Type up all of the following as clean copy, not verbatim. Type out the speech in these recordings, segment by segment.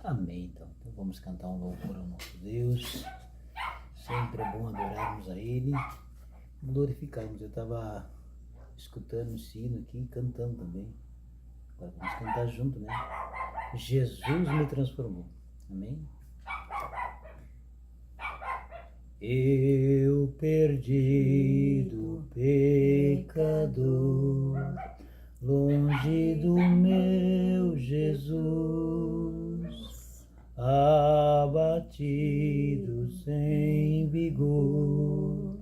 Amém, então vamos cantar um louvor ao nosso Deus. Sempre é bom adorarmos a Ele, glorificarmos. Eu estava escutando esse hino aqui e cantando também. Agora vamos cantar junto, né? Jesus me transformou. Amém? Eu perdido, pecador, longe do meu Jesus, abatido, sem vigor,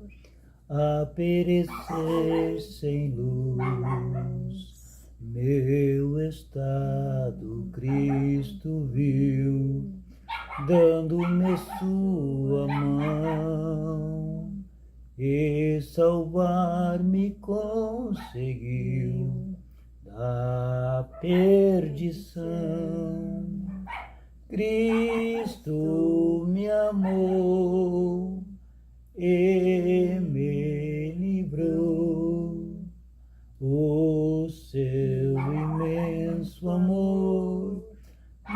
a perecer sem luz, meu estado Cristo viu, dando-me sua mão, e salvar-me conseguiu da perdição. Cristo me amou e me livrou, o seu imenso amor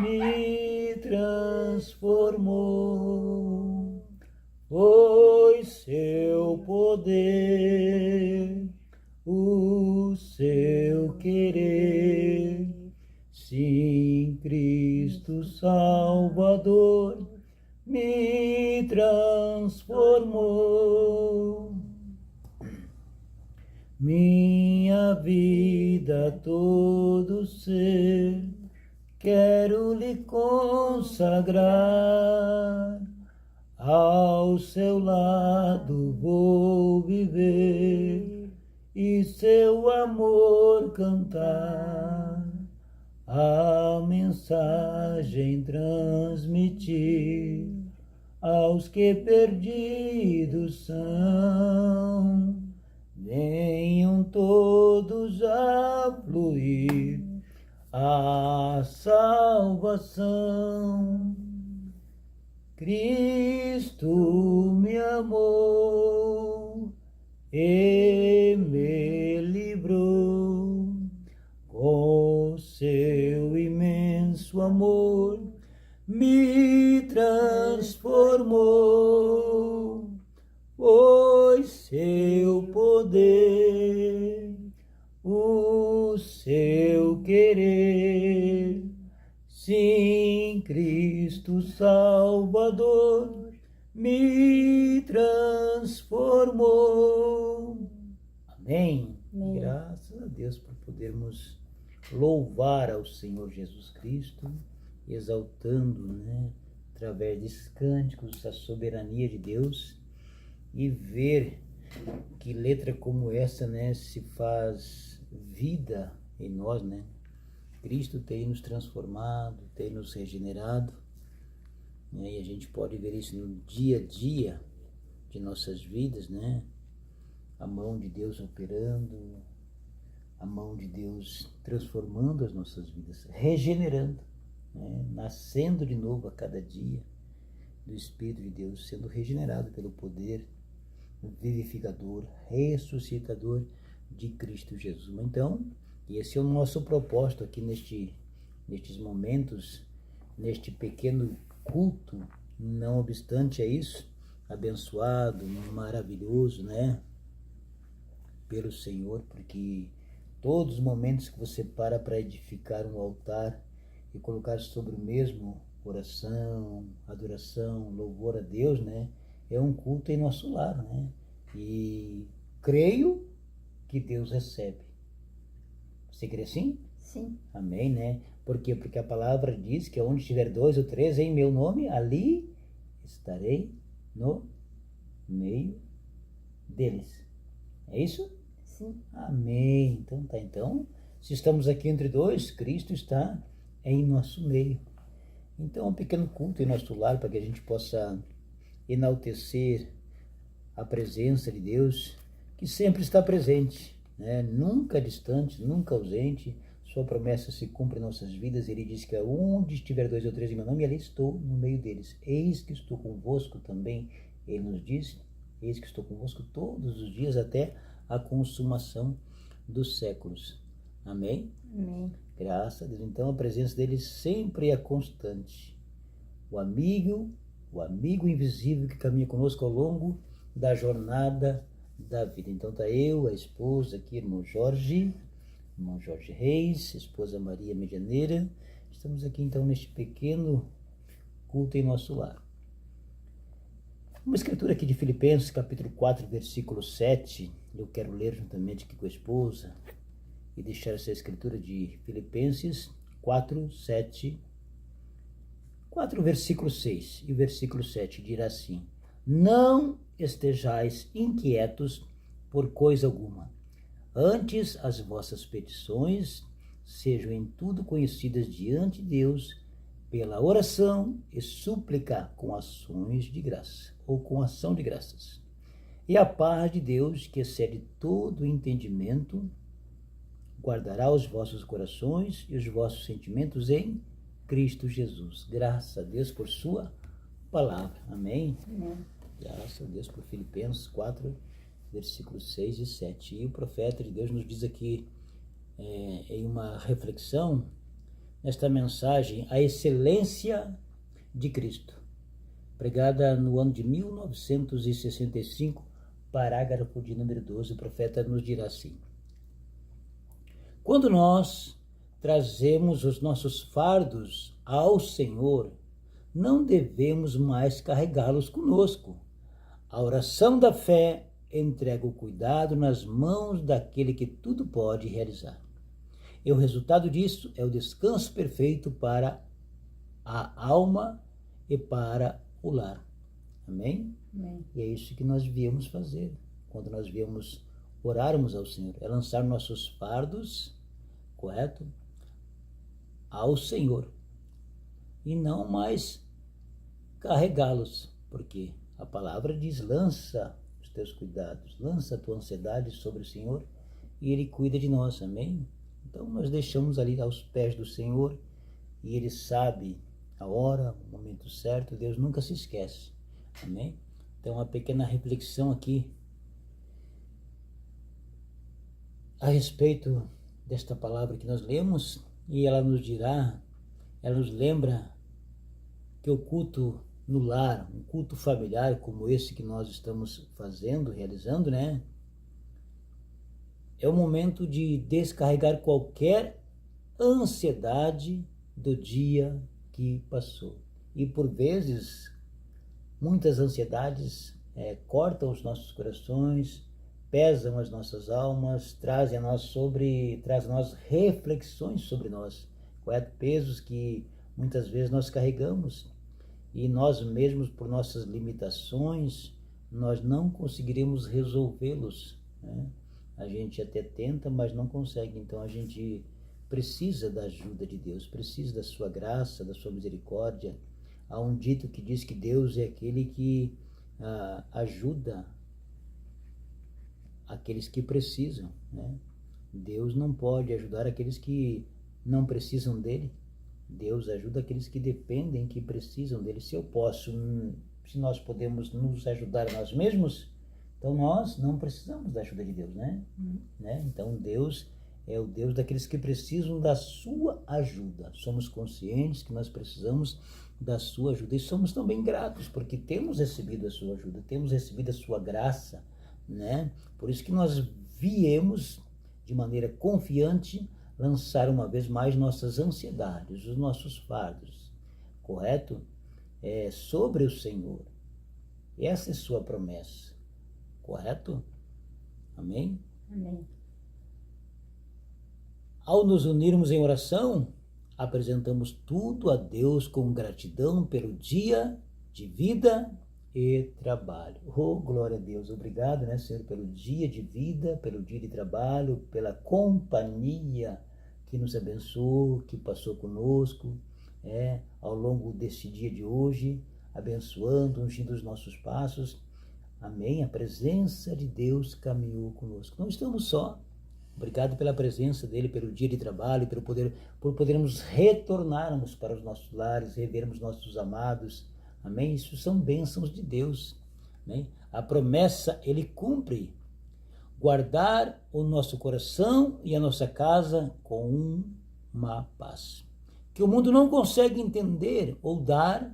me transformou, foi seu poder, o seu querer, sim, Cristo Salvador me transformou. Minha vida, todo ser, quero lhe consagrar, ao seu lado vou viver e seu amor cantar, a mensagem transmitir aos que perdidos são. Venham todos a fluir a salvação. Cristo me amou e me livrou, com seu imenso amor me transformou, foi seu poder, o seu querer, sim, Cristo Salvador me transformou. Amém. Amém. Graças a Deus por podermos louvar ao Senhor Jesus Cristo, exaltando, né, através desses cânticos, a soberania de Deus, e ver que letra como essa, né, se faz vida em nós, né? Cristo tem nos transformado, tem nos regenerado, né? E a gente pode ver isso no dia a dia de nossas vidas, né? A mão de Deus operando, a mão de Deus transformando as nossas vidas, regenerando, né? Nascendo de novo a cada dia do Espírito de Deus, sendo regenerado pelo poder vivificador, ressuscitador de Cristo Jesus. Então, esse é o nosso propósito aqui nestes momentos, neste pequeno culto, não obstante a isso, abençoado, maravilhoso, né, pelo Senhor, porque todos os momentos que você para edificar um altar e colocar sobre o mesmo oração, adoração, louvor a Deus, né, é um culto em nosso lar, né? E creio que Deus recebe. Você crê assim? Sim. Amém, né? Por quê? Porque a palavra diz que onde estiver 2 ou 3 em meu nome, ali estarei no meio deles. É isso? Sim. Amém. Então tá. Então, se estamos aqui entre dois, Cristo está em nosso meio. Então, um pequeno culto em nosso lar para que a gente possa enaltecer a presença de Deus, que sempre está presente, né? Nunca distante, nunca ausente. Sua promessa se cumpre em nossas vidas. Ele diz que onde estiver 2 ou 3 em meu nome, ali estou no meio deles. Eis que estou convosco também. Ele nos diz, eis que estou convosco todos os dias até a consumação dos séculos. Amém? Amém. Graças a Deus. Então a presença dele sempre é constante. o amigo invisível que caminha conosco ao longo da jornada da vida. Então tá eu, a esposa aqui, irmão Jorge Reis, esposa Maria Medianeira. Estamos aqui então neste pequeno culto em nosso lar. Uma escritura aqui de Filipenses, capítulo 4, versículo 7. Eu quero ler juntamente aqui com a esposa e deixar essa escritura de Filipenses 4, 7. 4, versículo 6 e o versículo 7 dirá assim: não estejais inquietos por coisa alguma, antes as vossas petições sejam em tudo conhecidas diante de Deus pela oração e súplica com ações de graça, ou com ação de graças. E a paz de Deus, que excede todo o entendimento, guardará os vossos corações e os vossos sentimentos em Cristo Jesus. Graças a Deus por sua palavra. Amém? Amém. Graças a Deus por Filipenses 4, versículos 6 e 7. E o profeta de Deus nos diz aqui, em uma reflexão, nesta mensagem, a excelência de Cristo, pregada no ano de 1965, parágrafo de número 12, o profeta nos dirá assim: quando nós trazemos os nossos fardos ao Senhor, não devemos mais carregá-los conosco. A oração da fé entrega o cuidado nas mãos daquele que tudo pode realizar. E o resultado disso é o descanso perfeito para a alma e para o lar. Amém? Amém. E é isso que nós viemos fazer quando nós viemos orarmos ao Senhor. É lançar nossos fardos, correto? Ao Senhor. E não mais carregá-los. Porque a palavra diz: lança os teus cuidados, lança a tua ansiedade sobre o Senhor e Ele cuida de nós. Amém? Então nós deixamos ali aos pés do Senhor e Ele sabe a hora, o momento certo. Deus nunca se esquece. Amém? Então uma pequena reflexão aqui a respeito desta palavra que nós lemos, e ela nos dirá, ela nos lembra que o culto no lar, um culto familiar como esse que nós estamos fazendo, realizando, né? É o momento de descarregar qualquer ansiedade do dia que passou. E por vezes, muitas ansiedades cortam os nossos corações, pesam as nossas almas, trazem a nós reflexões sobre nós, correto? Pesos que muitas vezes nós carregamos e nós mesmos, por nossas limitações, nós não conseguiremos resolvê-los, né? A gente até tenta, mas não consegue. Então a gente precisa da ajuda de Deus, precisa da sua graça, da sua misericórdia. Há um dito que diz que Deus é aquele que ajuda aqueles que precisam, né? Deus não pode ajudar aqueles que não precisam dele. Deus ajuda aqueles que dependem, que precisam dele. Se nós podemos nos ajudar a nós mesmos, então nós não precisamos da ajuda de Deus, né? Então Deus é o Deus daqueles que precisam da sua ajuda. Somos conscientes que nós precisamos da sua ajuda e somos também gratos porque temos recebido a sua ajuda, temos recebido a sua graça, né? Por isso que nós viemos de maneira confiante lançar uma vez mais nossas ansiedades, os nossos fardos, correto? Sobre o Senhor. Essa é sua promessa, correto? Amém? Amém. Ao nos unirmos em oração, apresentamos tudo a Deus com gratidão pelo dia de vida e trabalho. Oh, glória a Deus. Obrigado, né, Senhor, pelo dia de vida, pelo dia de trabalho, pela companhia que nos abençoou, que passou conosco, ao longo deste dia de hoje, abençoando, ungindo os nossos passos. Amém? A presença de Deus caminhou conosco. Não estamos só. Obrigado pela presença dele, pelo dia de trabalho, por podermos retornarmos para os nossos lares, revermos nossos amados. Amém? Isso são bênçãos de Deus. Amém? A promessa ele cumpre. Guardar o nosso coração e a nossa casa com uma paz que o mundo não consegue entender ou dar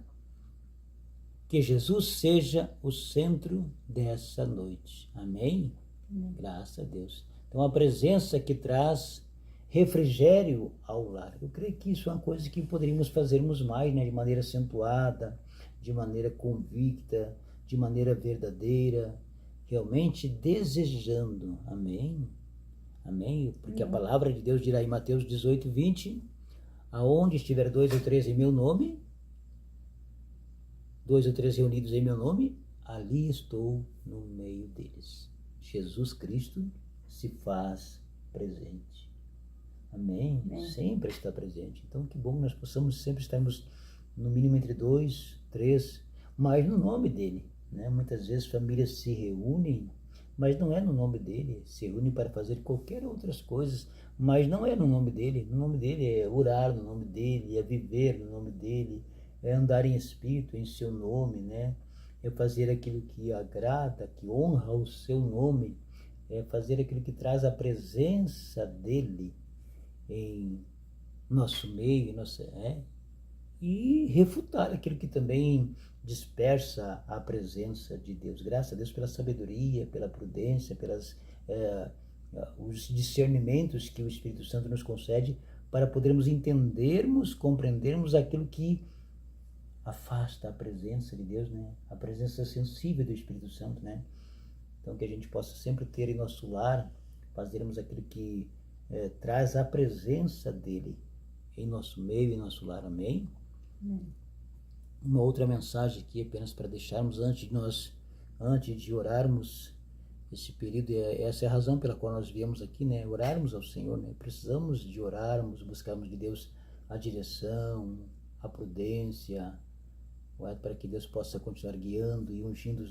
Que Jesus seja o centro dessa noite. Amém? Graças a Deus. Então, a presença que traz refrigério ao lar. Eu creio que isso é uma coisa que poderíamos fazermos mais, né? De maneira acentuada, de maneira convicta, de maneira verdadeira, realmente desejando. Amém? Amém? Porque a palavra de Deus dirá em Mateus 18, 20, aonde estiver 2 ou 3 em meu nome, 2 ou 3 reunidos em meu nome, ali estou no meio deles. Jesus Cristo se faz presente. Amém? Sempre está presente. Então, que bom que nós possamos sempre estarmos no mínimo entre 2, 3, mas no nome dele, né? Muitas vezes famílias se reúnem, mas não é no nome dele. Se reúnem para fazer qualquer outras coisas, mas não é no nome dele. No nome dele é orar no nome dele, é viver no nome dele, é andar em espírito, em seu nome, né? É fazer aquilo que agrada, que honra o seu nome, é fazer aquilo que traz a presença dele em nosso meio, e refutar aquilo que também dispersa a presença de Deus. Graças a Deus pela sabedoria, pela prudência, os discernimentos que o Espírito Santo nos concede para podermos entendermos, compreendermos aquilo que afasta a presença de Deus, né? A presença sensível do Espírito Santo, né? Então, que a gente possa sempre ter em nosso lar, fazermos aquilo que traz a presença dele em nosso meio, em nosso lar. Amém? Uma outra mensagem aqui, apenas para deixarmos antes de orarmos esse período, essa é a razão pela qual nós viemos aqui, né? Orarmos ao Senhor, né? Precisamos de orarmos, buscarmos de Deus a direção, a prudência, para que Deus possa continuar guiando e ungindo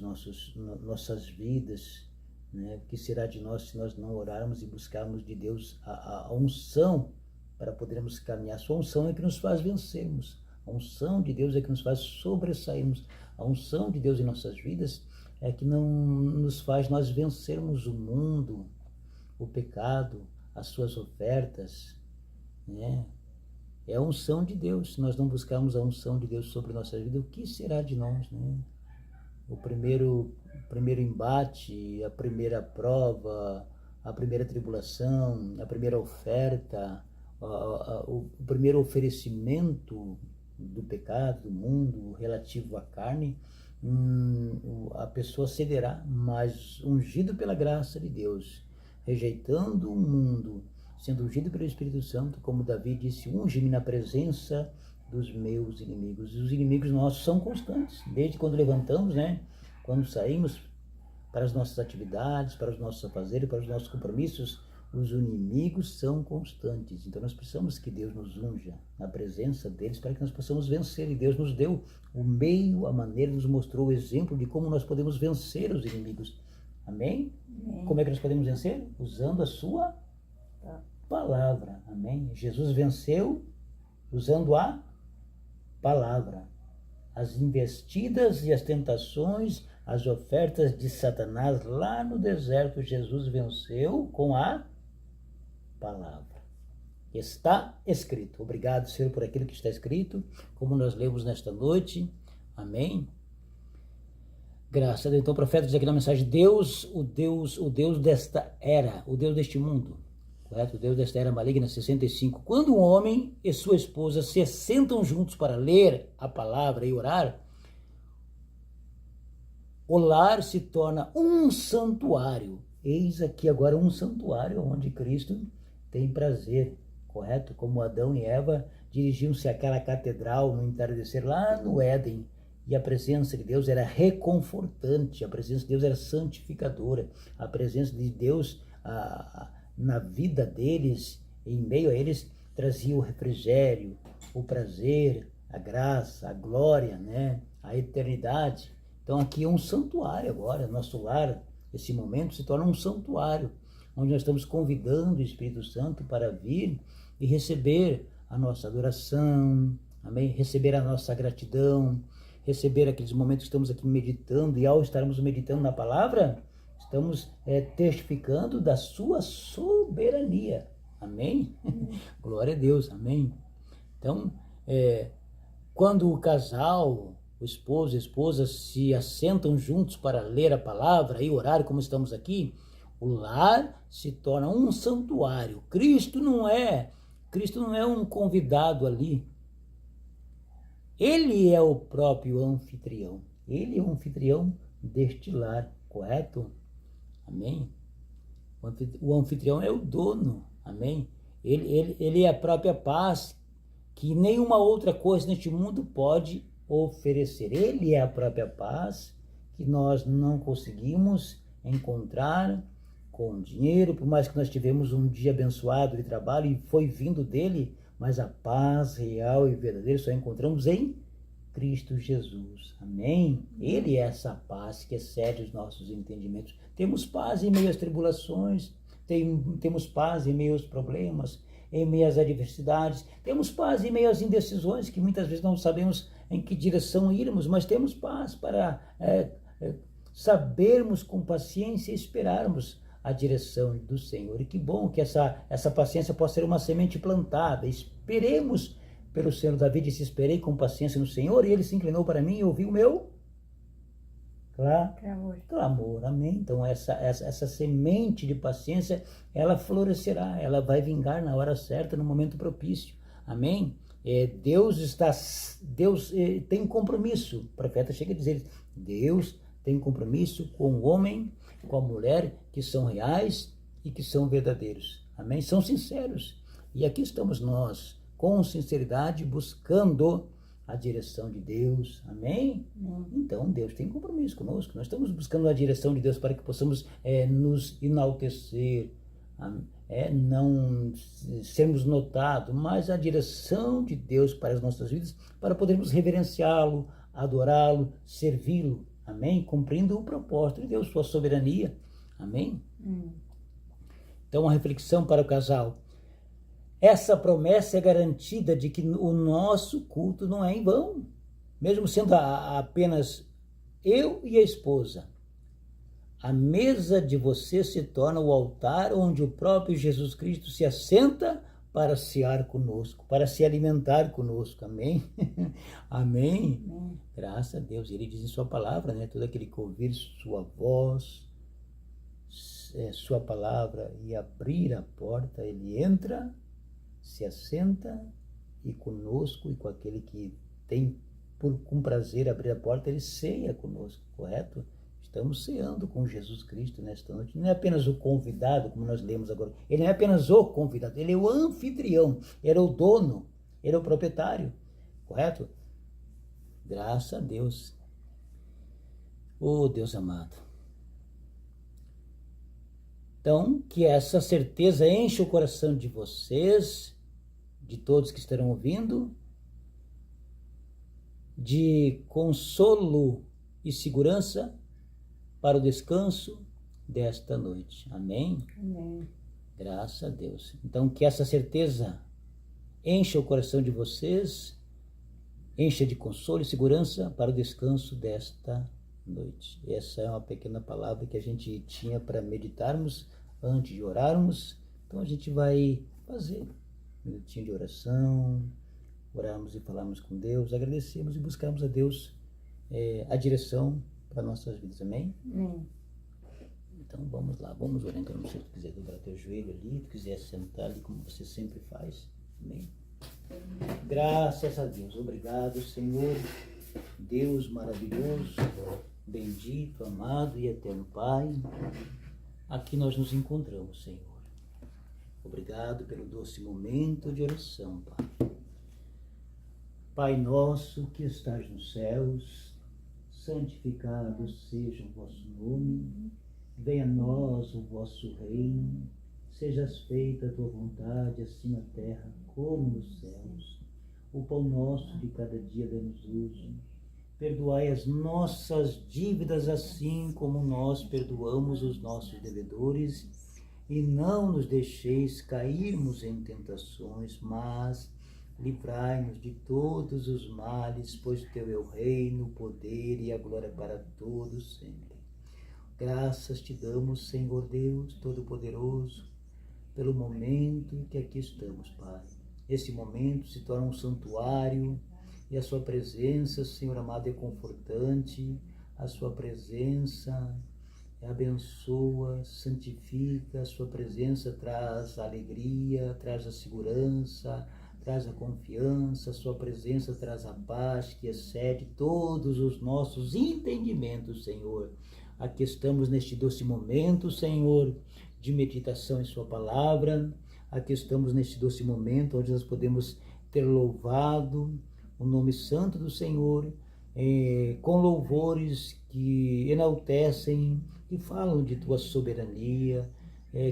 nossas vidas, né? O que será de nós se nós não orarmos e buscarmos de Deus a unção para podermos caminhar? A sua unção é que nos faz vencermos. A unção de Deus é que nos faz sobressairmos. A unção de Deus em nossas vidas é que não nos faz nós vencermos o mundo, o pecado, as suas ofertas, né? É a unção de Deus. Se nós não buscarmos a unção de Deus sobre nossa vida, o que será de nós, né? O primeiro embate, a primeira prova, a primeira tribulação, a primeira oferta, o primeiro oferecimento do pecado, do mundo, relativo à carne, a pessoa cederá, mas ungido pela graça de Deus, rejeitando o mundo, sendo ungido pelo Espírito Santo, como Davi disse, unge-me na presença dos meus inimigos. E os inimigos nossos são constantes, desde quando levantamos, né? Quando saímos para as nossas atividades, para os nossos afazeres, para os nossos compromissos, os inimigos são constantes. Então nós precisamos que Deus nos unja na presença deles para que nós possamos vencer. E Deus nos deu o meio, a maneira, nos mostrou o exemplo de como nós podemos vencer os inimigos. Amém? Amém. Como é que nós podemos vencer? Usando a sua palavra. Amém? Jesus venceu usando a palavra. As investidas e as tentações, as ofertas de Satanás lá no deserto, Jesus venceu com a palavra. Está escrito. Obrigado, Senhor, por aquilo que está escrito, como nós lemos nesta noite. Amém? Graças a Deus. Então o profeta diz aqui na mensagem, Deus, o Deus desta era, o Deus deste mundo, correto? O Deus desta era maligna, 65. Quando um homem e sua esposa se sentam juntos para ler a palavra e orar, o lar se torna um santuário. Eis aqui agora um santuário onde Cristo tem prazer, correto? Como Adão e Eva dirigiam-se àquela catedral no entardecer lá no Éden, e a presença de Deus era reconfortante, a presença de Deus era santificadora, a presença de Deus na vida deles, em meio a eles, trazia o refrigério, o prazer, a graça, a glória, né? A eternidade. Então aqui é um santuário agora, nosso lar, esse momento se torna um santuário, onde nós estamos convidando o Espírito Santo para vir e receber a nossa adoração, amém? Receber a nossa gratidão, receber aqueles momentos que estamos aqui meditando, e ao estarmos meditando na palavra, estamos testificando da sua soberania, amém? Glória a Deus, amém? Então, quando o casal o esposo e a esposa se assentam juntos para ler a palavra e orar como estamos aqui, o lar se torna um santuário. Cristo não é um convidado ali. Ele é o próprio anfitrião. Ele é o anfitrião deste lar, correto? Amém? O anfitrião é o dono, amém? Ele é a própria paz que nenhuma outra coisa neste mundo pode oferecer. Ele é a própria paz que nós não conseguimos encontrar com dinheiro, por mais que nós tivemos um dia abençoado de trabalho e foi vindo dele, mas a paz real e verdadeira só encontramos em Cristo Jesus, amém? Ele é essa paz que excede os nossos entendimentos. Temos paz em meio às tribulações, temos paz em meio aos problemas, em meio às adversidades, temos paz em meio às indecisões, que muitas vezes não sabemos em que direção irmos, mas temos paz para sabermos com paciência esperarmos a direção do Senhor. E que bom que essa paciência possa ser uma semente plantada. Esperemos pelo Senhor. Davi disse: esperei com paciência no Senhor, e ele se inclinou para mim e ouviu o meu clamor. Amém? Então essa semente de paciência, ela florescerá, ela vai vingar na hora certa, no momento propício. Amém? Deus tem compromisso. O profeta chega a dizer: Deus tem compromisso com o homem, com a mulher, que são reais e que são verdadeiros. Amém? São sinceros. E aqui estamos nós, com sinceridade, buscando a direção de Deus. Amém? Então, Deus tem compromisso conosco. Nós estamos buscando a direção de Deus para que possamos nos enaltecer, não sermos notados, mas a direção de Deus para as nossas vidas, para podermos reverenciá-lo, adorá-lo, servi-lo. Amém? Cumprindo o propósito de Deus, sua soberania. Amém? Então, uma reflexão para o casal. Essa promessa é garantida de que o nosso culto não é em vão, mesmo sendo apenas eu e a esposa. A mesa de você se torna o altar onde o próprio Jesus Cristo se assenta para cear conosco, para se alimentar conosco. Amém? Amém? Graças a Deus. Ele diz em sua palavra, né? Todo aquele que ouvir sua voz, sua palavra e abrir a porta, ele entra, se assenta, e conosco e com aquele que tem com prazer abrir a porta, ele ceia conosco, correto? Estamos ceando com Jesus Cristo nesta noite. Não é apenas o convidado, como nós lemos agora. Ele não é apenas o convidado, ele é o anfitrião, ele é o dono, ele é o proprietário, correto? Graças a Deus. Oh, Deus amado. Então, que essa certeza enche o coração de vocês, de todos que estarão ouvindo, de consolo e segurança para o descanso desta noite. Amém? Amém. Graças a Deus. Então, que essa certeza encha o coração de vocês, encha de consolo e segurança para o descanso desta noite. Essa é uma pequena palavra que a gente tinha para meditarmos antes de orarmos. Então, a gente vai fazer um minutinho de oração, orarmos e falarmos com Deus, agradecemos e buscarmos a Deus a direção para nossas vidas. Amém? Amém. Então vamos lá, vamos orar. Então, não sei se tu quiser dobrar teu joelho ali, tu quiser sentar ali como você sempre faz. Amém? Graças a Deus. Obrigado, Senhor, Deus maravilhoso, bendito, amado e eterno Pai. Aqui nós nos encontramos, Senhor. Obrigado pelo doce momento de oração, Pai. Pai nosso que estás nos céus, santificado seja o vosso nome, venha a nós o vosso reino, sejas feita a tua vontade, assim na terra como nos céus. O pão nosso de cada dia dá-nos hoje. Perdoai as nossas dívidas, assim como nós perdoamos os nossos devedores, e não nos deixeis cairmos em tentações, mas livrai-nos de todos os males, pois teu é o reino, o poder e a glória para todos sempre. Graças te damos, Senhor Deus Todo-Poderoso, pelo momento em que aqui estamos, Pai. Esse momento se torna um santuário E a sua presença, Senhor amado, é confortante. A sua presença abençoa, santifica. A sua presença traz a alegria, traz a segurança, traz a confiança. A sua presença traz a paz que excede todos os nossos entendimentos, Senhor. Aqui estamos neste doce momento, Senhor, de meditação em sua palavra. Aqui estamos neste doce momento onde nós podemos ter louvado o nome santo do Senhor, com louvores que enaltecem, que falam de tua soberania,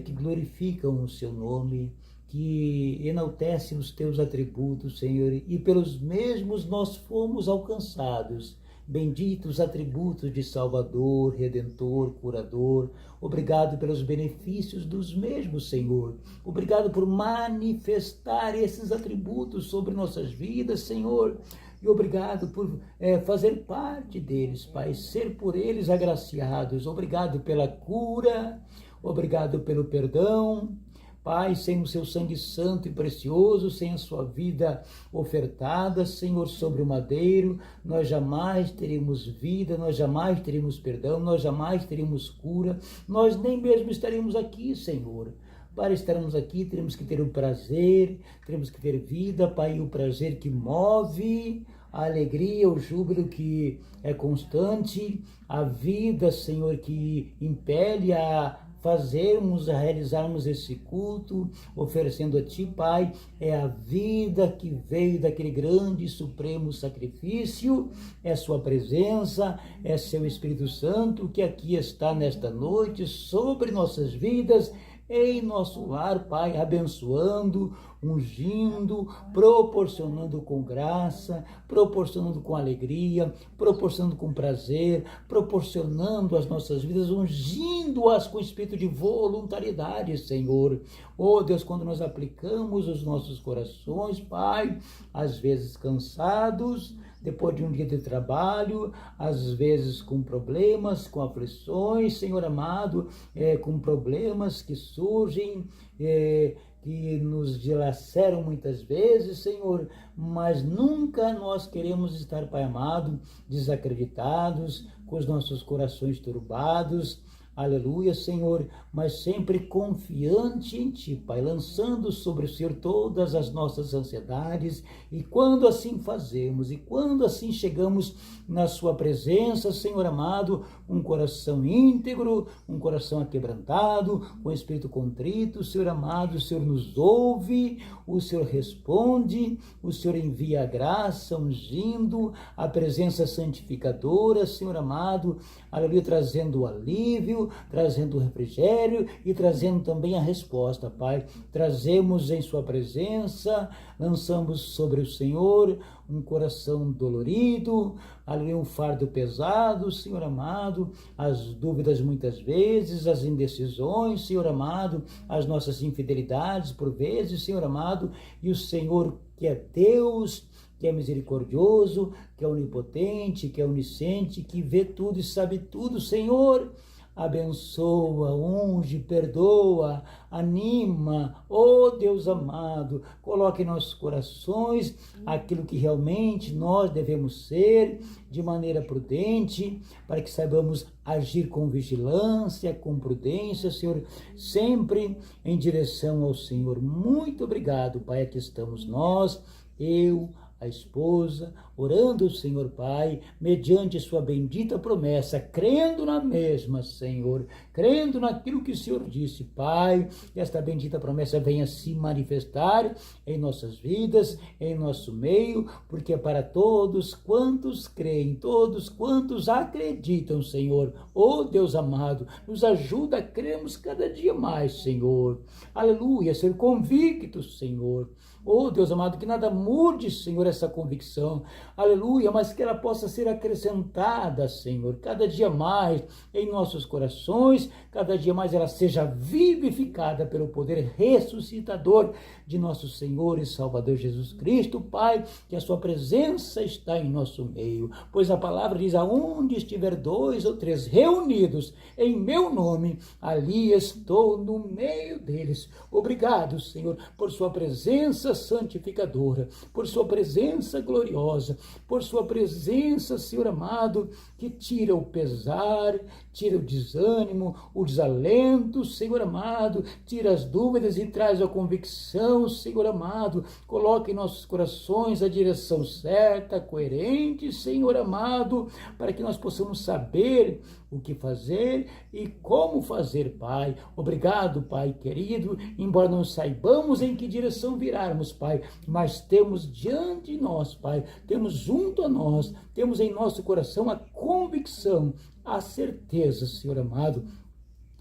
que glorificam o seu nome, que enaltecem os teus atributos, Senhor, e pelos mesmos nós fomos alcançados. Benditos atributos de Salvador, Redentor, Curador. Obrigado pelos benefícios dos mesmos, Senhor. Obrigado por manifestar esses atributos sobre nossas vidas, Senhor. E obrigado por fazer parte deles, Pai, ser por eles agraciados. Obrigado pela cura, obrigado pelo perdão. Pai, sem o seu sangue santo e precioso, sem a sua vida ofertada, Senhor, sobre o madeiro, nós jamais teríamos vida, nós jamais teríamos perdão, nós jamais teríamos cura, nós nem mesmo estaríamos aqui, Senhor. Para estarmos aqui, teremos que ter o prazer, teremos que ter vida, Pai, o prazer que move, a alegria, o júbilo que é constante, a vida, Senhor, que impele a realizarmos esse culto, oferecendo a Ti, Pai, é a vida que veio daquele grande e supremo sacrifício, é Sua presença, é Seu Espírito Santo que aqui está nesta noite sobre nossas vidas, em nosso lar, Pai, abençoando, ungindo, proporcionando com graça, proporcionando com alegria, proporcionando com prazer, proporcionando as nossas vidas, ungindo-as com espírito de voluntariedade, Senhor. Oh Deus, quando nós aplicamos os nossos corações, Pai, às vezes cansados, depois de um dia de trabalho, às vezes com problemas, com aflições, Senhor amado, com problemas que surgem, que nos dilaceram muitas vezes, Senhor, mas nunca nós queremos estar, Pai amado, desacreditados, com os nossos corações turbados, aleluia, Senhor, mas sempre confiante em Ti, Pai, lançando sobre o Senhor todas as nossas ansiedades, e quando assim fazemos, e quando assim chegamos na Sua presença, Senhor amado, um coração íntegro, um coração aquebrantado, com espírito contrito, Senhor amado, o Senhor nos ouve, o Senhor responde, o Senhor envia a graça, ungindo, a presença santificadora, Senhor amado, aleluia, trazendo o alívio, trazendo o refrigério e trazendo também a resposta, Pai. Trazemos em Sua presença, lançamos sobre o Senhor um coração dolorido, ali um fardo pesado, Senhor amado, as dúvidas muitas vezes, as indecisões, Senhor amado, as nossas infidelidades por vezes, Senhor amado, e o Senhor que é Deus, que é misericordioso, que é onipotente, que é onisciente, que vê tudo e sabe tudo, Senhor, abençoa, unge, perdoa, anima, oh Deus amado, coloque em nossos corações aquilo que realmente nós devemos ser, de maneira prudente, para que saibamos agir com vigilância, com prudência, Senhor, sempre em direção ao Senhor. Muito obrigado, Pai, aqui estamos nós, eu, a esposa, orando ao Senhor Pai, mediante Sua bendita promessa, crendo na mesma, Senhor, crendo naquilo que o Senhor disse, Pai, que esta bendita promessa venha se manifestar em nossas vidas, em nosso meio, porque é para todos quantos creem, todos quantos acreditam, Senhor, oh Deus amado, nos ajuda a crermos cada dia mais, Senhor, aleluia, ser convictos, Senhor, oh Deus amado, que nada mude, Senhor, essa convicção, aleluia, mas que ela possa ser acrescentada, Senhor, cada dia mais em nossos corações, cada dia mais ela seja vivificada pelo poder ressuscitador de nosso Senhor e Salvador Jesus Cristo, Pai, que a Sua presença está em nosso meio, pois a palavra diz, aonde estiver 2 ou 3 reunidos em meu nome, ali estou no meio deles. Obrigado, Senhor, por Sua presença, santificadora, por sua presença gloriosa, por sua presença, Senhor amado, que tira o pesar, tira o desânimo, o desalento, Senhor amado, tira as dúvidas e traz a convicção, Senhor amado, coloca em nossos corações a direção certa, coerente, Senhor amado, para que nós possamos saber o que fazer e como fazer, Pai. Obrigado, Pai querido, embora não saibamos em que direção virarmos, Pai, mas temos diante de nós, Pai, temos junto a nós, temos em nosso coração a convicção, a certeza, Senhor amado,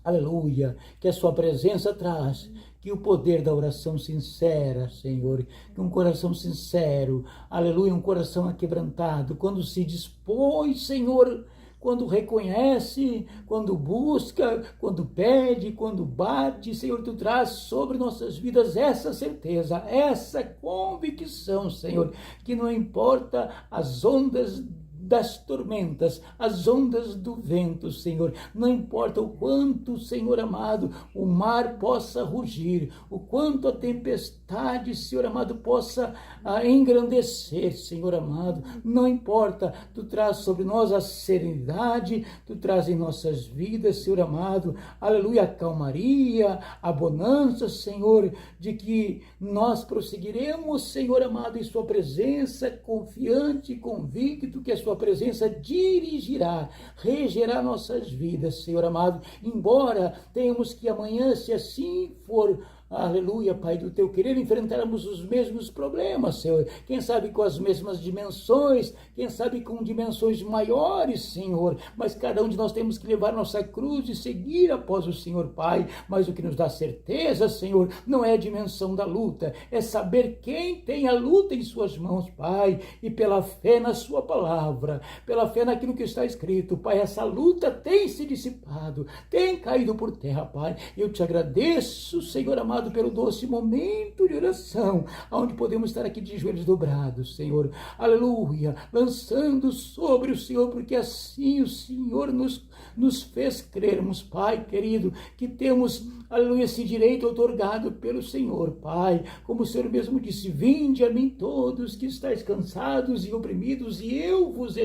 aleluia, que a sua presença traz, que o poder da oração sincera, Senhor, que um coração sincero, aleluia, um coração aquebrantado, quando se dispõe, Senhor, quando reconhece, quando busca, quando pede, quando bate, Senhor, tu traz sobre nossas vidas essa certeza, essa convicção, Senhor, que não importa as ondas das tormentas, as ondas do vento, Senhor, não importa o quanto, Senhor amado, o mar possa rugir, o quanto a tempestade, Senhor amado, possa engrandecer, Senhor amado, não importa, tu traz sobre nós a serenidade, tu traz em nossas vidas, Senhor amado, aleluia, a calmaria, a bonança, Senhor, de que nós prosseguiremos, Senhor amado, em sua presença, confiante e convicto que a sua presença dirigirá, regerá nossas vidas, Senhor amado, embora tenhamos que amanhã, se assim for, aleluia, Pai, do teu querer, enfrentarmos os mesmos problemas, Senhor, quem sabe com as mesmas dimensões, quem sabe com dimensões maiores, Senhor, mas cada um de nós temos que levar nossa cruz e seguir após o Senhor, Pai, mas o que nos dá certeza, Senhor, não é a dimensão da luta, é saber quem tem a luta em suas mãos, Pai, e pela fé na sua palavra, pela fé naquilo que está escrito, Pai, essa luta tem se dissipado, tem caído por terra, Pai, eu te agradeço, Senhor amado, pelo doce momento de oração, onde podemos estar aqui de joelhos dobrados, Senhor, aleluia, lançando sobre o Senhor, porque assim o Senhor nos fez crermos, Pai querido, que temos, aleluia, esse direito otorgado pelo Senhor, Pai, como o Senhor mesmo disse, vinde a mim todos que estáis cansados e oprimidos, e eu vos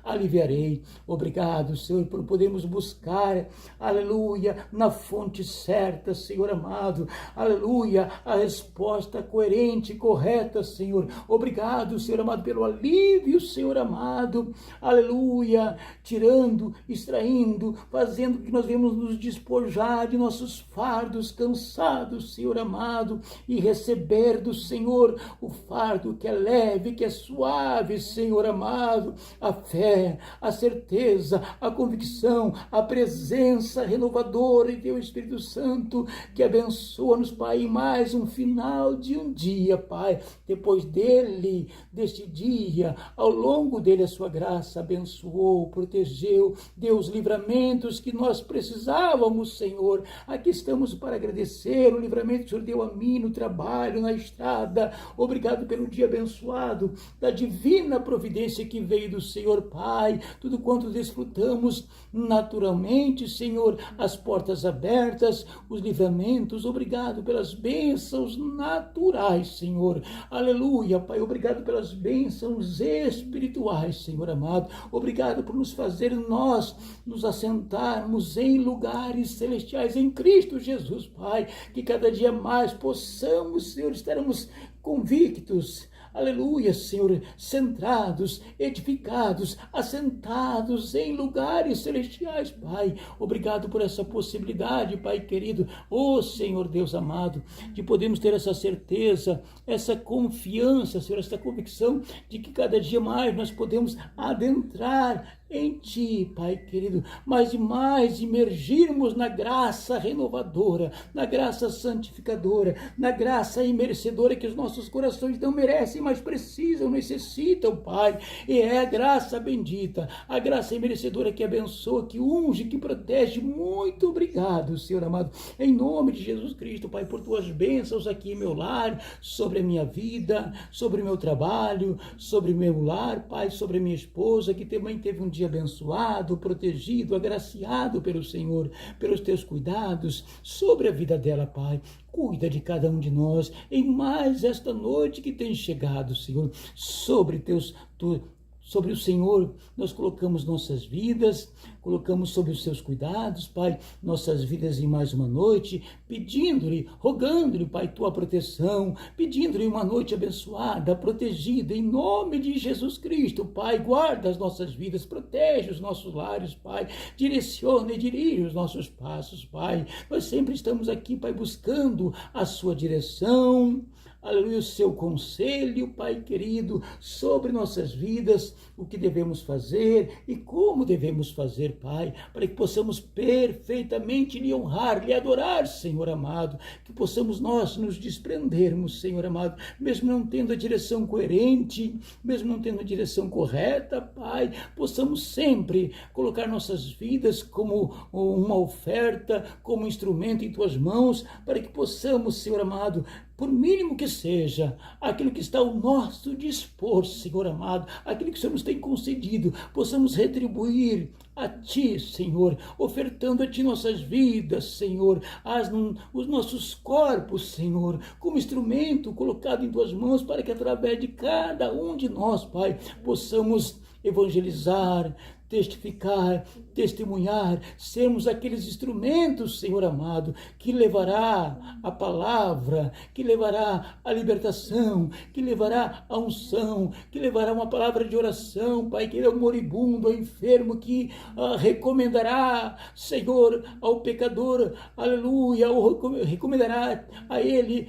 aliviarei. Obrigado, Senhor, por podermos buscar, aleluia, na fonte certa, Senhor amado, aleluia, a resposta coerente, correta, Senhor. Obrigado, Senhor amado, pelo alívio, Senhor amado, aleluia, tirando, extraindo, fazendo que nós venhamos nos despojar de nossos fardos cansados, Senhor amado, e receber do Senhor o fardo que é leve, que é suave, Senhor amado, a fé, a certeza, a convicção, a presença renovadora de Teu Espírito Santo, que abençoa-nos, Pai, em mais um final de um dia, Pai, depois deste dia, ao longo dele a sua graça abençoou, protegeu, deu os livramentos que nós precisávamos, Senhor. Aqui estamos para agradecer o livramento que o Senhor deu a mim no trabalho, na estrada. Obrigado pelo dia abençoado, da divina providência que veio do Senhor, Pai, tudo quanto desfrutamos naturalmente, Senhor, as portas abertas, os livramentos. Obrigado pelas bênçãos naturais, Senhor, aleluia, Pai, obrigado pelas bênçãos espirituais, Senhor amado, obrigado por nos fazer nós nos assentarmos em lugares celestiais em Cristo Jesus, Pai, que cada dia mais possamos, Senhor, estarmos convictos, aleluia, Senhor, centrados, edificados, assentados em lugares celestiais, Pai. Obrigado por essa possibilidade, Pai querido, Senhor Deus amado, de podermos ter essa certeza, essa confiança, Senhor, essa convicção de que cada dia mais nós podemos adentrar em Ti, Pai querido, mais e mais imergirmos na graça renovadora, na graça santificadora, na graça imerecedora que os nossos corações não merecem, mas precisam, necessitam, Pai, e é a graça bendita, a graça imerecedora que abençoa, que unge, que protege. Muito obrigado, Senhor amado, em nome de Jesus Cristo, Pai, por Tuas bênçãos aqui em meu lar, sobre a minha vida, sobre o meu trabalho, sobre o meu lar, Pai, sobre a minha esposa, que também teve um dia abençoado, protegido, agraciado pelo Senhor, pelos teus cuidados sobre a vida dela, Pai. Cuida de cada um de nós em mais esta noite que tem chegado, Senhor, sobre o Senhor, nós colocamos nossas vidas, colocamos sob os seus cuidados, Pai, nossas vidas em mais uma noite, pedindo-lhe, rogando-lhe, Pai, tua proteção, pedindo-lhe uma noite abençoada, protegida, em nome de Jesus Cristo, Pai, guarda as nossas vidas, protege os nossos lares, Pai, direciona e dirige os nossos passos, Pai. Nós sempre estamos aqui, Pai, buscando a sua direção, aleluia, o seu conselho, Pai querido, sobre nossas vidas, o que devemos fazer e como devemos fazer, Pai, para que possamos perfeitamente lhe honrar, lhe adorar, Senhor amado, que possamos nós nos desprendermos, Senhor amado, mesmo não tendo a direção coerente, mesmo não tendo a direção correta, Pai, possamos sempre colocar nossas vidas como uma oferta, como instrumento em Tuas mãos, para que possamos, Senhor amado, por mínimo que seja, aquilo que está ao nosso dispor, Senhor amado, aquilo que o Senhor nos tem concedido, possamos retribuir a Ti, Senhor, ofertando a Ti nossas vidas, Senhor, os nossos corpos, Senhor, como instrumento colocado em Tuas mãos, para que através de cada um de nós, Pai, possamos evangelizar, testificar, testemunhar, sermos aqueles instrumentos, Senhor amado, que levará a palavra, que levará a libertação, que levará a unção, que levará uma palavra de oração, Pai, que é o moribundo, ao enfermo, que recomendará, Senhor, ao pecador, aleluia, recomendará a ele,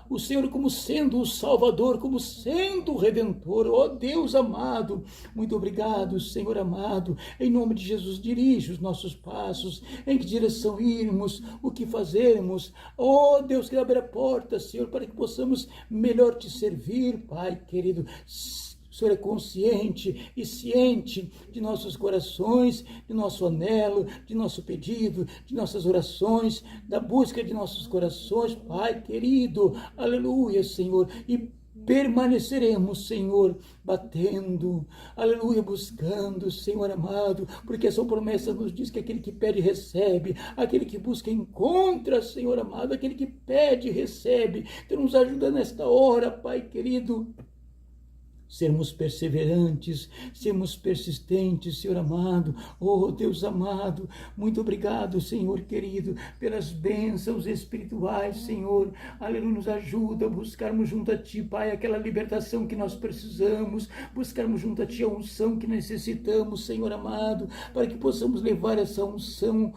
o Senhor como sendo o Salvador, como sendo o Redentor. Ó Deus amado, muito obrigado, Senhor amado. Em nome de Jesus, dirige os nossos passos, em que direção irmos, o que fazermos. Oh Deus, que abre a porta, Senhor, para que possamos melhor Te servir, Pai querido. O Senhor é consciente e ciente de nossos corações, de nosso anelo, de nosso pedido, de nossas orações, da busca de nossos corações, Pai querido. Aleluia, Senhor. E permaneceremos, Senhor, batendo, aleluia, buscando, Senhor amado, porque a sua promessa nos diz que aquele que pede, recebe, aquele que busca, encontra, Senhor amado, aquele que pede, recebe. Então nos ajuda nesta hora, Pai querido, sermos perseverantes, sermos persistentes, Senhor amado. Oh Deus amado, muito obrigado, Senhor querido, pelas bênçãos espirituais, Senhor. Aleluia, nos ajuda a buscarmos junto a Ti, Pai, aquela libertação que nós precisamos, buscarmos junto a Ti a unção que necessitamos, Senhor amado, para que possamos levar essa unção,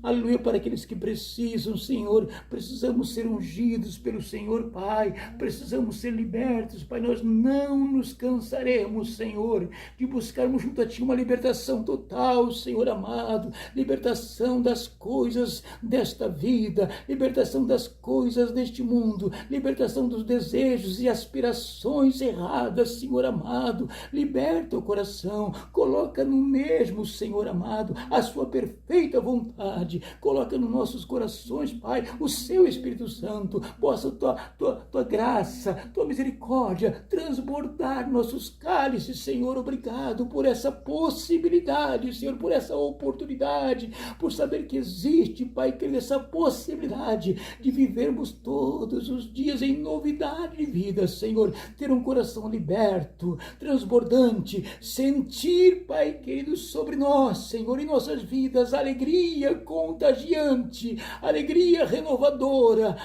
aleluia, para aqueles que precisam, Senhor. Precisamos ser ungidos pelo Senhor, Pai, precisamos ser libertos, Pai. Nós não nos cansaremos, Senhor, de buscarmos junto a Ti uma libertação total, Senhor amado, libertação das coisas desta vida, libertação das coisas deste mundo, libertação dos desejos e aspirações erradas, Senhor amado. Liberta o coração, coloca no mesmo, Senhor amado, a Sua perfeita vontade, coloca nos nossos corações, Pai, o Seu Espírito Santo, possa tua graça, Tua misericórdia transbordar nossos cálices, Senhor. Obrigado por essa possibilidade, Senhor, por essa oportunidade, por saber que existe, Pai querido, essa possibilidade de vivermos todos os dias em novidade de vida, Senhor, ter um coração liberto, transbordante, sentir, Pai querido, sobre nós, Senhor, em nossas vidas, alegria contagiante, alegria renovadora,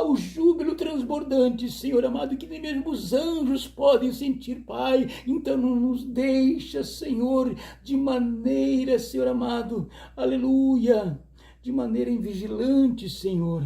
o júbilo transbordante, Senhor amado, que nem mesmo os anjos podem sentir, Pai. Então não nos deixa, Senhor, de maneira, Senhor amado, aleluia, de maneira invigilante, Senhor,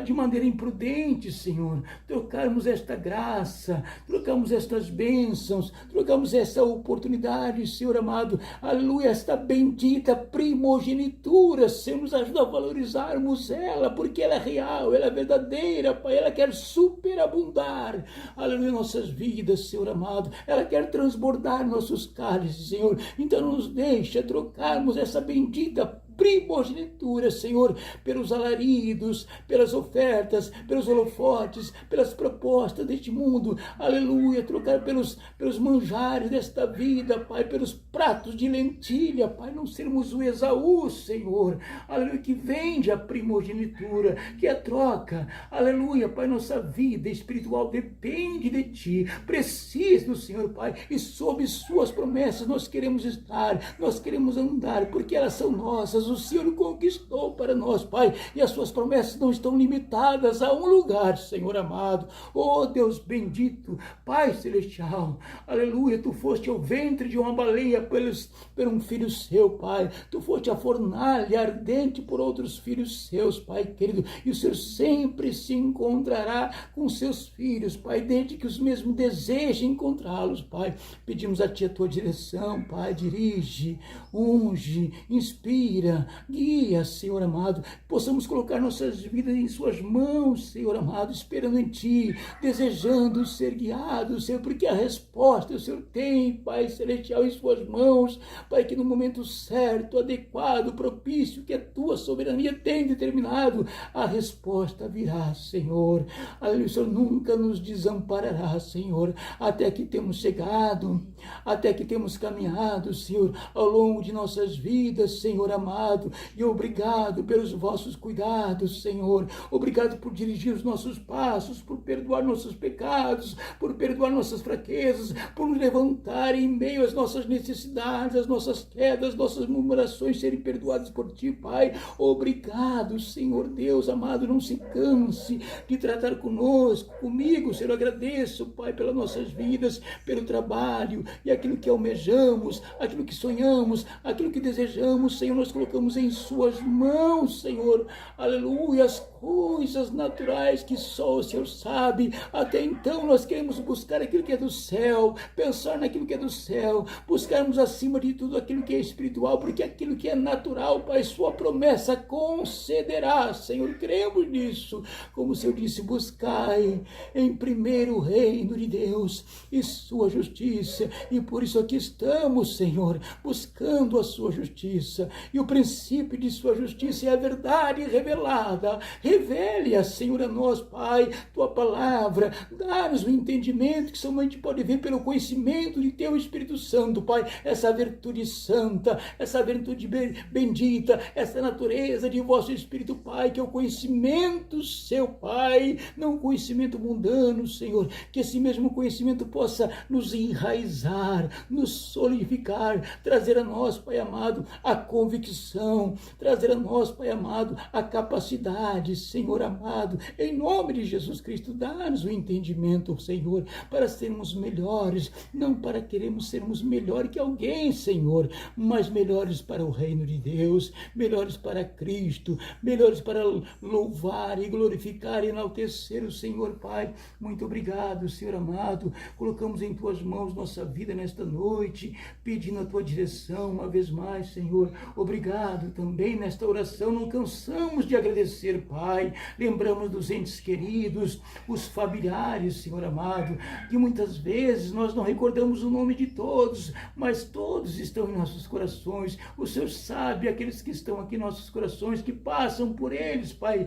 de maneira imprudente, Senhor, trocarmos esta graça, trocamos estas bênçãos, trocamos essa oportunidade, Senhor amado, aleluia, esta bendita primogenitura, Senhor, nos ajuda a valorizarmos ela, porque ela é real, ela é verdadeira, Pai, ela quer superabundar, aleluia, nossas vidas, Senhor amado, ela quer transbordar nossos cálices, Senhor. Então não nos deixa trocarmos essa bendita primogenitura, Senhor, pelos alaridos, pelas ofertas, pelos holofotes, pelas propostas deste mundo, aleluia, trocar pelos manjares desta vida, Pai, pelos pratos de lentilha, Pai, não sermos o Esaú, Senhor, aleluia, que vende a primogenitura, que é troca, aleluia, Pai, nossa vida espiritual depende de Ti, precisa do Senhor, Pai, e sob Suas promessas nós queremos estar, nós queremos andar, porque elas são nossas, o Senhor conquistou para nós, Pai, e as Suas promessas não estão limitadas a um lugar, Senhor amado, oh Deus bendito, Pai celestial, aleluia, Tu foste o ventre de uma baleia por um filho seu, Pai, Tu foste a fornalha ardente por outros filhos seus, Pai querido, e o Senhor sempre se encontrará com seus filhos, Pai, desde que os mesmos desejem encontrá-los, Pai, pedimos a Ti a Tua direção, Pai, dirige, unge, inspira, guia, Senhor amado, possamos colocar nossas vidas em Suas mãos, Senhor amado, esperando em Ti, desejando ser guiados, Senhor, porque a resposta o Senhor tem, Pai celestial, em Suas mãos, Pai, que no momento certo, adequado, propício, que a Tua soberania tem determinado, a resposta virá, Senhor, aleluia, o Senhor nunca nos desamparará, Senhor, até que temos chegado, até que temos caminhado, Senhor, ao longo de nossas vidas, Senhor amado, e obrigado pelos vossos cuidados, Senhor, obrigado por dirigir os nossos passos, por perdoar nossos pecados, por perdoar nossas fraquezas, por nos levantar em meio às nossas necessidades, às nossas quedas, nossas murmurações serem perdoadas por Ti, Pai, obrigado, Senhor Deus amado, não se canse de tratar conosco, comigo, Senhor, agradeço, Pai, pelas nossas vidas, pelo trabalho e aquilo que almejamos, aquilo que sonhamos, aquilo que desejamos, Senhor, nós colocamos em Suas mãos, Senhor, aleluia, as coisas naturais que só o Senhor sabe, até então nós queremos buscar aquilo que é do céu, pensar naquilo que é do céu, buscarmos acima de tudo aquilo que é espiritual, porque aquilo que é natural, Pai, Sua promessa concederá, Senhor, cremos nisso, como o Senhor disse, buscai em primeiro o reino de Deus e Sua justiça, e por isso aqui estamos, Senhor, buscando a Sua justiça, e o princípio de Sua justiça é a verdade revelada. Revele-a, Senhor, a nós, Pai, Tua palavra, dá-nos o entendimento que somente pode vir pelo conhecimento de Teu Espírito Santo, Pai, essa virtude santa, essa virtude bendita, essa natureza de vosso Espírito, Pai, que é o conhecimento seu, Pai, não conhecimento mundano, Senhor, que esse mesmo conhecimento possa nos enraizar, nos solidificar, trazer a nós, Pai amado, a convicção, trazer a nós, Pai amado, a capacidade, Senhor amado, em nome de Jesus Cristo, dá-nos o entendimento, Senhor, para sermos melhores, não para queremos sermos melhor que alguém, Senhor, mas melhores para o reino de Deus, melhores para Cristo, melhores para louvar e glorificar e enaltecer o Senhor, Pai. Muito obrigado, Senhor amado, colocamos em Tuas mãos nossa vida nesta noite, pedindo a Tua direção uma vez mais, Senhor, obrigado também nesta oração, não cansamos de agradecer, Pai, lembramos dos entes queridos, os familiares, Senhor amado, que muitas vezes nós não recordamos o nome de todos, mas todos estão em nossos corações, o Senhor sabe aqueles que estão aqui em nossos corações, que passam por eles, Pai,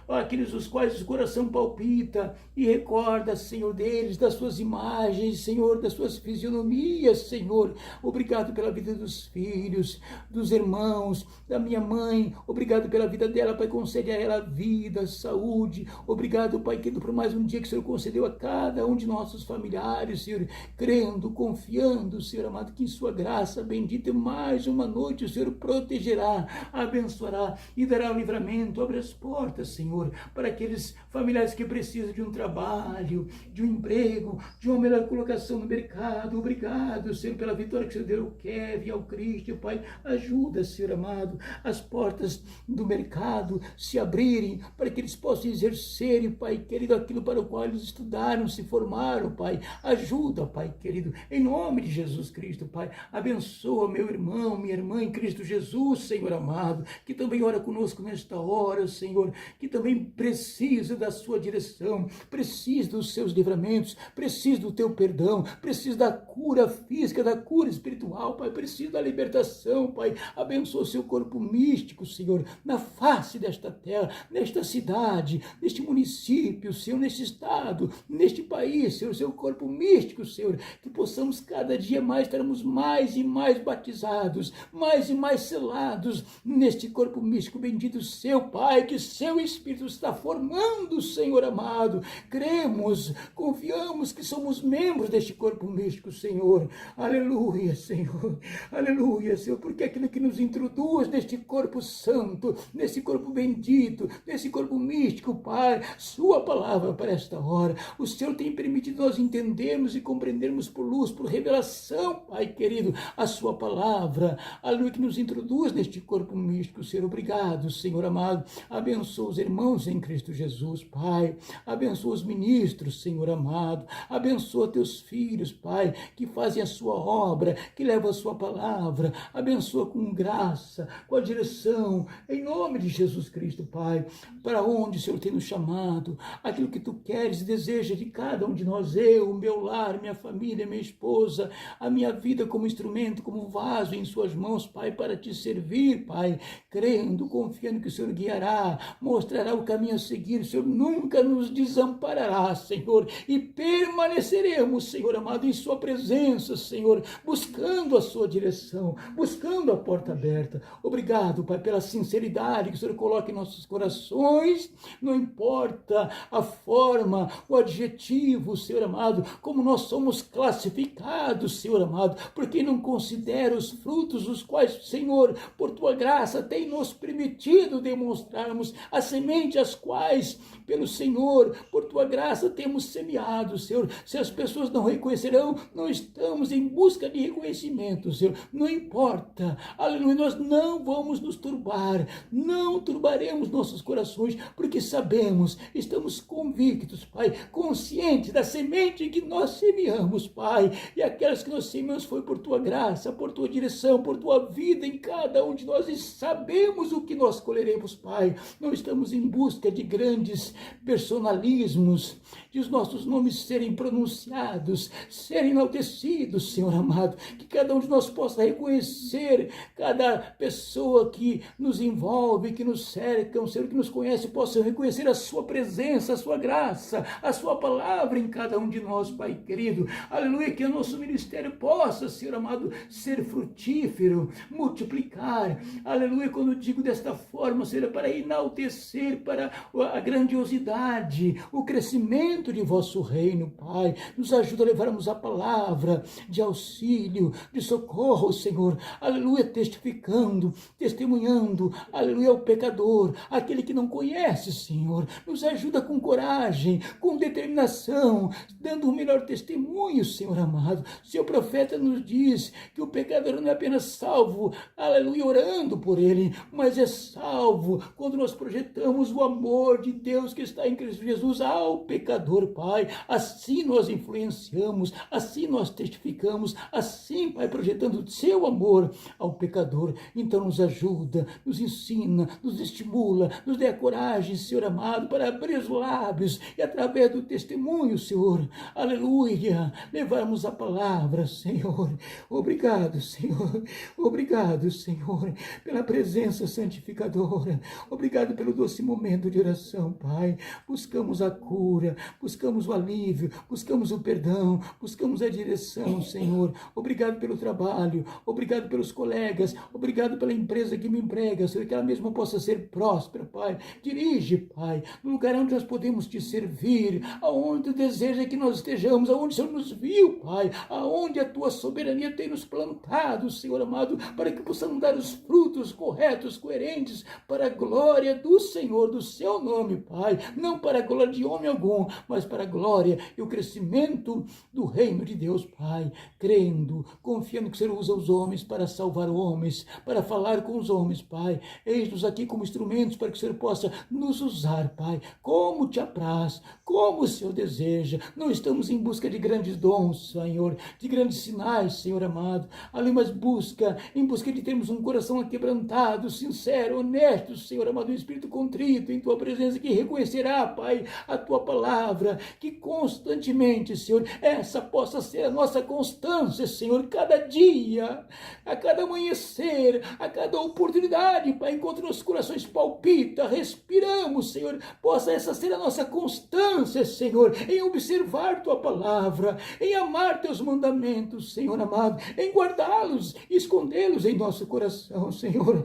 aqueles os quais o coração palpita e recorda, Senhor, deles, das suas imagens, Senhor, das suas fisionomias, Senhor, obrigado pela vida dos filhos, dos irmãos, da minha mãe, obrigado pela vida dela, Pai, concede a ela vida, saúde, obrigado, Pai querido, por mais um dia que o Senhor concedeu a cada um de nossos familiares, Senhor, crendo, confiando, Senhor amado, que em Sua graça bendita, mais uma noite o Senhor protegerá, abençoará e dará o livramento, abre as portas, Senhor, para aqueles familiares que precisam de um trabalho, de um emprego, de uma melhor colocação no mercado, obrigado, Senhor, pela vitória que o Senhor deu ao Kevin, ao Cristo, Pai, ajuda, Senhor amado, as portas do mercado se abrindo, abrirem, para que eles possam exercerem, Pai querido, aquilo para o qual eles estudaram, se formaram, Pai. Ajuda, Pai querido, em nome de Jesus Cristo, Pai. Abençoa meu irmão, minha irmã em Cristo Jesus, Senhor amado, que também ora conosco nesta hora, Senhor, que também precisa da sua direção, precisa dos seus livramentos, precisa do teu perdão, precisa da cura física, da cura espiritual, Pai, precisa da libertação, Pai. Abençoa o seu corpo místico, Senhor, na face desta terra, nesta cidade, neste município, Senhor, neste estado, neste país, Senhor, seu corpo místico, Senhor, que possamos cada dia mais estarmos mais e mais batizados, mais e mais selados neste corpo místico bendito seu, Pai, que seu Espírito está formando, Senhor amado. Cremos, confiamos que somos membros deste corpo místico, Senhor. Aleluia, Senhor. Aleluia, Senhor, porque aquilo que nos introduz neste corpo santo, nesse corpo bendito, nesse corpo místico, Pai, sua palavra para esta hora. O Senhor tem permitido nós entendermos e compreendermos por luz, por revelação, Pai querido, a sua palavra. Aleluia, que nos introduz neste corpo místico, Senhor. Obrigado, Senhor amado. Abençoa os irmãos em Cristo Jesus, Pai. Abençoa os ministros, Senhor amado. Abençoa teus filhos, Pai, que fazem a sua obra, que levam a sua palavra. Abençoa com graça, com a direção, em nome de Jesus Cristo, Pai. Para onde o Senhor tem nos chamado, aquilo que tu queres e deseja de cada um de nós, eu, o meu lar, minha família, minha esposa, a minha vida como instrumento, como vaso em suas mãos, Pai, para te servir, Pai, crendo, confiando que o Senhor guiará, mostrará o caminho a seguir. O Senhor nunca nos desamparará, Senhor, e permaneceremos, Senhor amado, em sua presença, Senhor, buscando a sua direção, buscando a porta aberta. Obrigado, Pai, pela sinceridade que o Senhor coloca em nossos corações, não importa a forma, o adjetivo, Senhor amado, como nós somos classificados, Senhor amado, porque não considera os frutos os quais, Senhor, por tua graça, tem nos permitido demonstrarmos, a semente as quais, pelo Senhor, por tua graça, temos semeado, Senhor. Se as pessoas não reconhecerão, não estamos em busca de reconhecimento, Senhor, não importa, aleluia, nós não vamos nos turbar, não turbaremos nossos corações, porque sabemos, estamos convictos, Pai, conscientes da semente que nós semeamos, Pai, e aquelas que nós semeamos foi por tua graça, por tua direção, por tua vida em cada um de nós, e sabemos o que nós colheremos, Pai. Não estamos em busca de grandes personalismos, de os nossos nomes serem pronunciados, serem enaltecidos, Senhor amado, que cada um de nós possa reconhecer, cada pessoa que nos envolve, que nos cerca, Senhor, que nos conhece, possa reconhecer a sua presença, a sua graça, a sua palavra em cada um de nós, Pai querido. Aleluia, que o nosso ministério possa, Senhor amado, ser frutífero, multiplicar. Aleluia, quando digo desta forma, Senhor, para enaltecer, para a grandiosidade, o crescimento de vosso reino, Pai. Nos ajuda a levarmos a palavra de auxílio, de socorro, Senhor. Aleluia, testificando, testemunhando, aleluia, ao pecador, aquele que não conhece, Senhor. Nos ajuda com coragem, com determinação, dando o melhor testemunho, Senhor amado. Seu profeta nos diz que o pecador não é apenas salvo, aleluia, orando por ele, mas é salvo quando nós projetamos o amor de Deus que está em Cristo Jesus ao pecador, Pai. Assim nós influenciamos, assim nós testificamos, assim, Pai, projetando o seu amor ao pecador. Então nos ajuda, nos ensina, nos estimula, nos dê a coragem, Senhor amado, para abrir os lábios e através do testemunho, Senhor, aleluia, levarmos a palavra, Senhor. Obrigado, Senhor. Obrigado, Senhor, pela presença santificadora. Obrigado pelo doce momento de oração, Pai. Buscamos a cura, buscamos o alívio, buscamos o perdão, buscamos a direção, Senhor. Obrigado pelo trabalho, obrigado pelos colegas, obrigado pela empresa que me emprega, Senhor, que ela mesma possa ser próspera, Pai. Dirige, Pai, no lugar onde nós podemos te servir, aonde tu deseja que nós estejamos, aonde o Senhor nos viu, Pai, aonde a tua soberania tem nos plantado, Senhor amado, para que possamos dar os frutos corretos, coerentes, para a glória do Senhor, do seu nome, Pai, não para a glória de homem algum, mas para a glória e o crescimento do reino de Deus, Pai, crendo, confiando que o Senhor usa os homens para salvar homens, para falar com os homens, Pai. Eis-nos aqui como instrumentos para que o Senhor possa nos usar, Pai, como te apraz, como o Senhor deseja. Não estamos em busca de grandes dons, Senhor, de grandes sinais, Senhor amado, ali, mas em busca de termos um coração aquebrantado, sincero, honesto, Senhor amado, um espírito contrito em tua presença, que reconhecerá, Pai, a tua palavra, que constantemente, Senhor, essa possa ser a nossa constância, Senhor, cada dia, a cada amanhecer, a cada oportunidade, Pai, enquanto nossos corações palpitam, respiramos, Senhor, possa essa ser a nossa constância, Senhor, em observar tua palavra, em amar teus mandamentos, Senhor amado, em guardá-los, escondê-los em nosso coração, Senhor.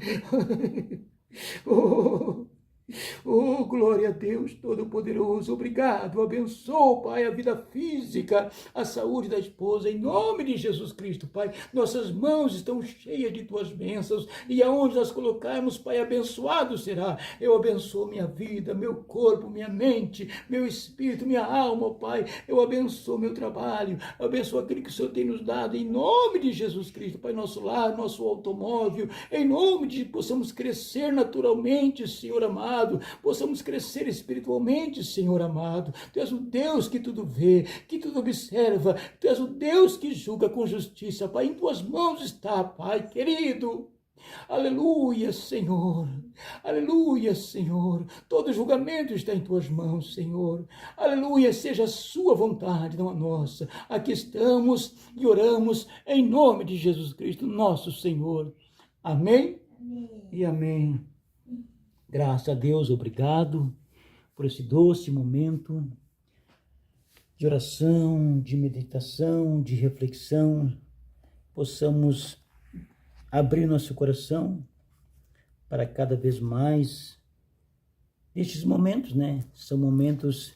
Oh, oh, glória a Deus Todo-Poderoso, obrigado, abençoa, Pai, a vida física, a saúde da esposa, em nome de Jesus Cristo, Pai, nossas mãos estão cheias de tuas bênçãos, e aonde nós colocarmos, Pai, abençoado será. Eu abençoo minha vida, meu corpo, minha mente, meu espírito, minha alma, Pai, eu abençoo meu trabalho, abençoo aquilo que o Senhor tem nos dado, em nome de Jesus Cristo, Pai, nosso lar, nosso automóvel, em nome de que possamos crescer naturalmente, Senhor amado, possamos crescer espiritualmente, Senhor amado. Tu és o Deus que tudo vê, que tudo observa, Tu és o Deus que julga com justiça, Pai, em Tuas mãos está, Pai querido. Aleluia, Senhor, aleluia, Senhor, todo julgamento está em Tuas mãos, Senhor, aleluia, seja a Sua vontade, não a nossa. Aqui estamos e oramos em nome de Jesus Cristo, nosso Senhor. Amém? Amém. E amém. Graças a Deus, obrigado por esse doce momento de oração, de meditação, de reflexão. Possamos abrir nosso coração para cada vez mais estes momentos, né? São momentos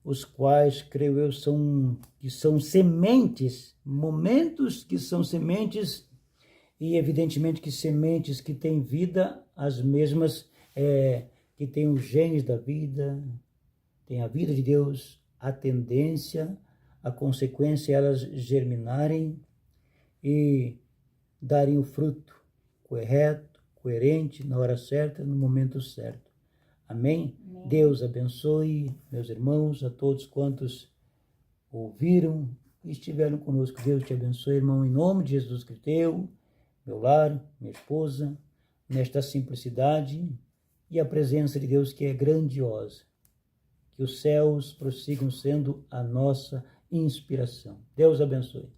os quais, creio eu, são sementes, momentos que são sementes, e evidentemente que sementes que têm vida, as mesmas que tem os genes da vida, tem a vida de Deus, a tendência, a consequência, elas germinarem e darem o fruto correto, coerente, na hora certa, no momento certo. Amém? Amém. Deus abençoe, meus irmãos, a todos quantos ouviram e estiveram conosco. Deus te abençoe, irmão, em nome de Jesus Cristo, meu lar, minha esposa, nesta simplicidade e a presença de Deus que é grandiosa. Que os céus prossigam sendo a nossa inspiração. Deus abençoe.